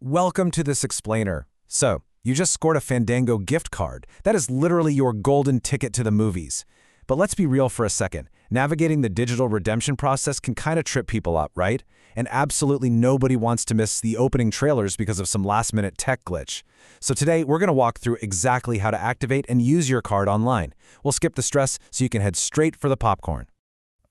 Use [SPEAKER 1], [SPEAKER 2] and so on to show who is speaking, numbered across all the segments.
[SPEAKER 1] Welcome to this explainer. So, you just scored a Fandango gift card. That is literally your golden ticket to the movies. But let's be real for a second. Navigating the digital redemption process can kind of trip people up, right? And absolutely nobody wants to miss the opening trailers because of some last-minute tech glitch. So today, we're going to walk through exactly how to activate and use your card online. We'll skip the stress so you can head straight for the popcorn.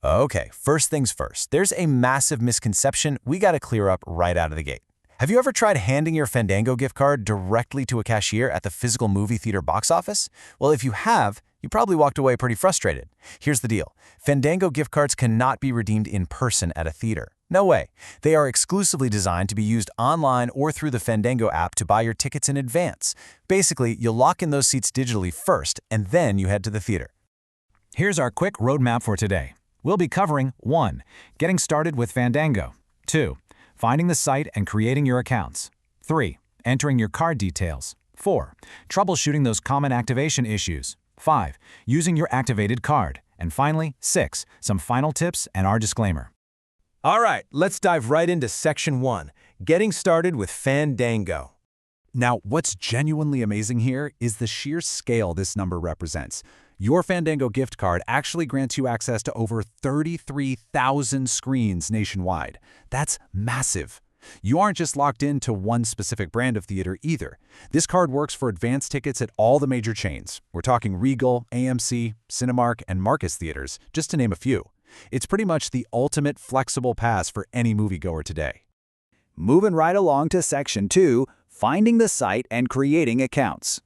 [SPEAKER 2] Okay, first things first. There's a massive misconception we got to clear up right out of the gate. Have you ever tried handing your Fandango gift card directly to a cashier at the physical movie theater box office? Well, if you have, you probably walked away pretty frustrated. Here's the deal. Fandango gift cards cannot be redeemed in person at a theater. No way. They are exclusively designed to be used online or through the Fandango app to buy your tickets in advance. Basically, you'll lock in those seats digitally first, and then you head to the theater.
[SPEAKER 1] Here's our quick roadmap for today. We'll be covering 1. Getting started with Fandango. 2. Finding the site and creating your accounts. 3. Entering your card details. 4. Troubleshooting those common activation issues. 5. Using your activated card. And finally, 6. Some final tips and our disclaimer.
[SPEAKER 3] All right, let's dive right into Section 1, Getting Started with Fandango.
[SPEAKER 4] Now, what's genuinely amazing here is the sheer scale this number represents. Your Fandango gift card actually grants you access to over 33,000 screens nationwide. That's massive. You aren't just locked into one specific brand of theater either. This card works for advance tickets at all the major chains. We're talking Regal, AMC, Cinemark, and Marcus theaters, just to name a few. It's pretty much the ultimate flexible pass for any moviegoer today.
[SPEAKER 5] Moving right along to Section 2, Finding the site and creating accounts.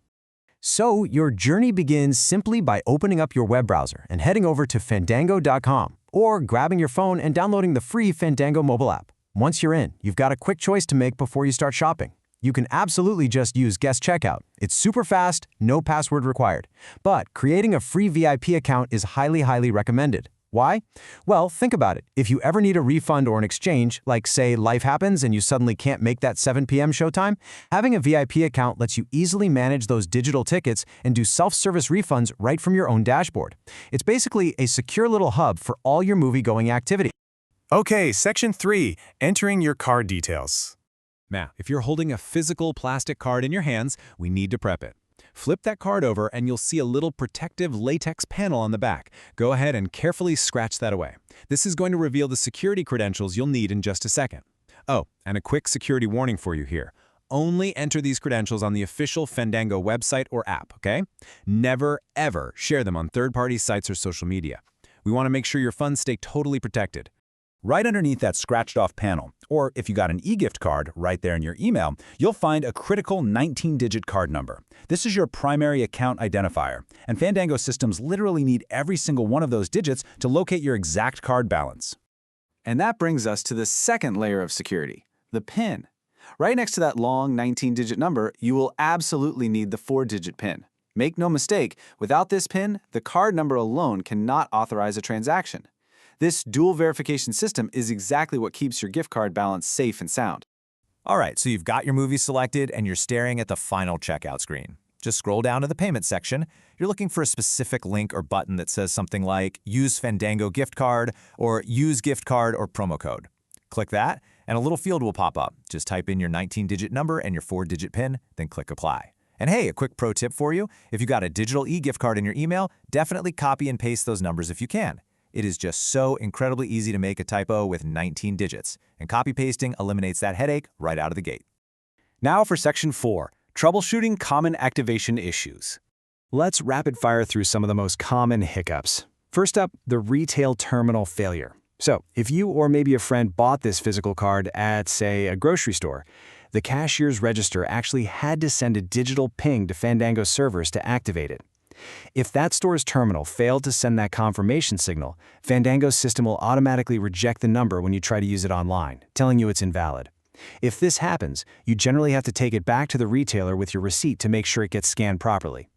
[SPEAKER 2] So, your journey begins simply by opening up your web browser and heading over to fandango.com, or grabbing your phone and downloading the free Fandango mobile app. Once you're in, you've got a quick choice to make before you start shopping. You can absolutely just use guest checkout. It's super fast, no password required. But creating a free VIP account is highly recommended. Why? Well, think about it. If you ever need a refund or an exchange, like say life happens and you suddenly can't make that 7 p.m. showtime, having a VIP account lets you easily manage those digital tickets and do self-service refunds right from your own dashboard. It's basically a secure little hub for all your movie-going activity.
[SPEAKER 6] Okay, Section 3, Entering your card details.
[SPEAKER 1] Now, if you're holding a physical plastic card in your hands, we need to prep it. Flip that card over and you'll see a little protective latex panel on the back. Go ahead and carefully scratch that away. This is going to reveal the security credentials you'll need in just a second. Oh, and a quick security warning for you here. Only enter these credentials on the official Fandango website or app, okay? Never, ever share them on third-party sites or social media. We want to make sure your funds stay totally protected.
[SPEAKER 4] Right underneath that scratched-off panel, or if you got an e-gift card right there in your email, you'll find a critical 19-digit card number. This is your primary account identifier, and Fandango systems literally need every single one of those digits to locate your exact card balance.
[SPEAKER 5] And that brings us to the second layer of security, the PIN. Right next to that long 19-digit number, you will absolutely need the 4-digit PIN. Make no mistake, without this PIN, the card number alone cannot authorize a transaction. This dual verification system is exactly what keeps your gift card balance safe and sound.
[SPEAKER 2] All right, so you've got your movie selected and you're staring at the final checkout screen. Just scroll down to the payment section. You're looking for a specific link or button that says something like Use Fandango gift card or Use gift card or promo code. Click that and a little field will pop up. Just type in your 19-digit number and your 4-digit PIN, then click Apply. And hey, a quick pro tip for you. If you got a digital e-gift card in your email, definitely copy and paste those numbers if you can. It is just so incredibly easy to make a typo with 19 digits, and copy-pasting eliminates that headache right out of the gate.
[SPEAKER 3] Now for Section 4, Troubleshooting Common Activation Issues.
[SPEAKER 7] Let's rapid-fire through some of the most common hiccups. First up, the retail terminal failure. So, if you or maybe a friend bought this physical card at, say, a grocery store, the cashier's register actually had to send a digital ping to Fandango servers to activate it. If that store's terminal failed to send that confirmation signal, Fandango's system will automatically reject the number when you try to use it online, telling you it's invalid. If this happens, you generally have to take it back to the retailer with your receipt to make sure it gets scanned properly.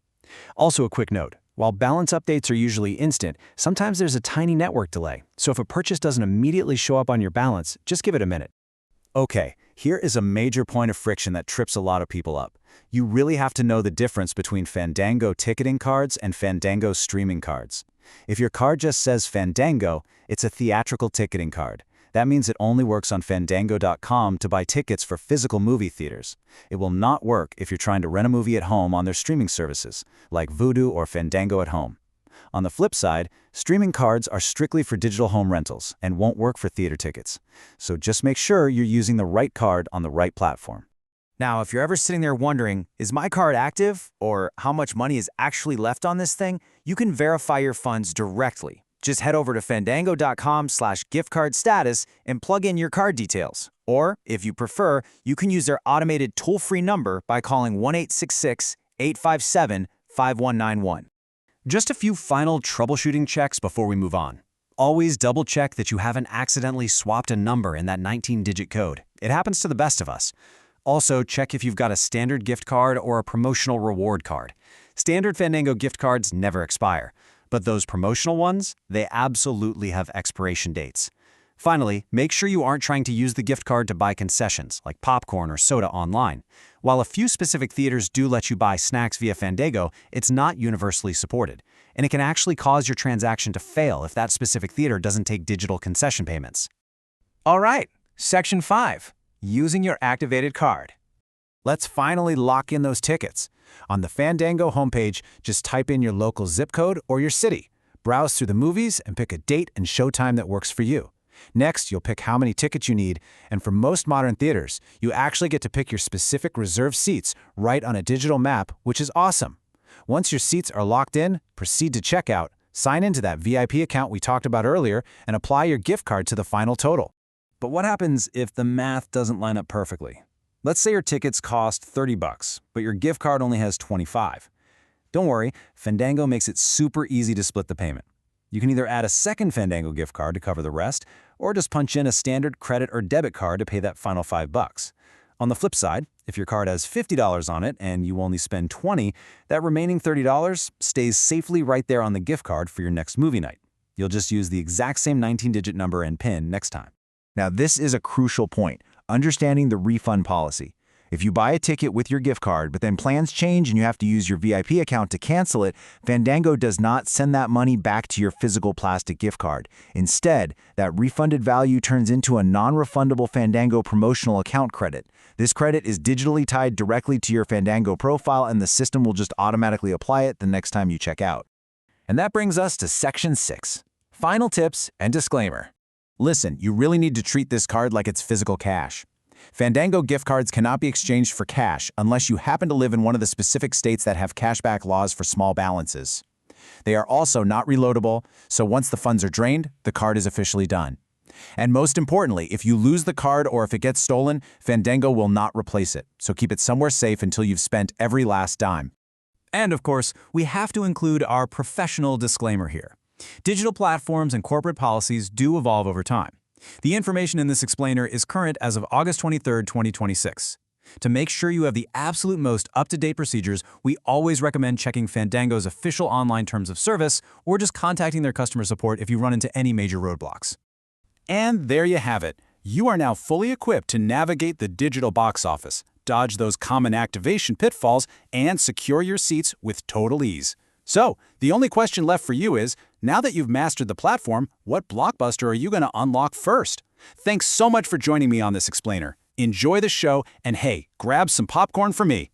[SPEAKER 7] Also a quick note, while balance updates are usually instant, sometimes there's a tiny network delay, so if a purchase doesn't immediately show up on your balance, just give it a minute.
[SPEAKER 4] Okay, here is a major point of friction that trips a lot of people up. You really have to know the difference between Fandango ticketing cards and Fandango streaming cards. If your card just says Fandango, it's a theatrical ticketing card.
[SPEAKER 2] That means it only works on Fandango.com to buy tickets for physical movie theaters. It will not work if you're trying to rent a movie at home on their streaming services, like Vudu or Fandango at Home. On the flip side, streaming cards are strictly for digital home rentals and won't work for theater tickets. So just make sure you're using the right card on the right platform.
[SPEAKER 3] Now, if you're ever sitting there wondering, is my card active or how much money is actually left on this thing, you can verify your funds directly. Just head over to fandango.com/giftcard-status and plug in your card details. Or, if you prefer, you can use their automated toll-free number by calling 1-866-857-5191.
[SPEAKER 2] Just a few final troubleshooting checks before we move on. Always double-check that you haven't accidentally swapped a number in that 19-digit code. It happens to the best of us. Also, check if you've got a standard gift card or a promotional reward card. Standard Fandango gift cards never expire, but those promotional ones, they absolutely have expiration dates. Finally, make sure you aren't trying to use the gift card to buy concessions, like popcorn or soda online. While a few specific theaters do let you buy snacks via Fandango, it's not universally supported, and it can actually cause your transaction to fail if that specific theater doesn't take digital concession payments.
[SPEAKER 3] All right, Section 5. Using your activated card.
[SPEAKER 4] Let's finally lock in those tickets. On the Fandango homepage, just type in your local zip code or your city. Browse through the movies and pick a date and showtime that works for you. Next, you'll pick how many tickets you need, and for most modern theaters, you actually get to pick your specific reserved seats right on a digital map, which is awesome. Once your seats are locked in, proceed to checkout, sign into that VIP account we talked about earlier, and apply your gift card to the final total.
[SPEAKER 2] But what happens if the math doesn't line up perfectly? Let's say your tickets cost $30, but your gift card only has $25. Don't worry, Fandango makes it super easy to split the payment. You can either add a second Fandango gift card to cover the rest, or just punch in a standard credit or debit card to pay that final $5. On the flip side, if your card has $50 on it and you only spend $20, that remaining $30 stays safely right there on the gift card for your next movie night. You'll just use the exact same 19-digit number and PIN next time.
[SPEAKER 8] Now, this is a crucial point, understanding the refund policy. If you buy a ticket with your gift card, but then plans change and you have to use your VIP account to cancel it, Fandango does not send that money back to your physical plastic gift card. Instead, that refunded value turns into a non-refundable Fandango promotional account credit. This credit is digitally tied directly to your Fandango profile, and the system will just automatically apply it the next time you check out.
[SPEAKER 4] And that brings us to Section 6. Final tips and disclaimer.
[SPEAKER 8] Listen, you really need to treat this card like it's physical cash. Fandango gift cards cannot be exchanged for cash unless you happen to live in one of the specific states that have cashback laws for small balances. They are also not reloadable, so once the funds are drained, the card is officially done. And most importantly, if you lose the card or if it gets stolen, Fandango will not replace it, so keep it somewhere safe until you've spent every last dime.
[SPEAKER 1] And of course, we have to include our professional disclaimer here. Digital platforms and corporate policies do evolve over time. The information in this explainer is current as of August 23, 2026. To make sure you have the absolute most up-to-date procedures, we always recommend checking Fandango's official online terms of service or just contacting their customer support if you run into any major roadblocks.
[SPEAKER 4] And there you have it. You are now fully equipped to navigate the digital box office, dodge those common activation pitfalls, and secure your seats with total ease. So, the only question left for you is, now that you've mastered the platform, what blockbuster are you going to unlock first? Thanks so much for joining me on this explainer. Enjoy the show, and hey, grab some popcorn for me.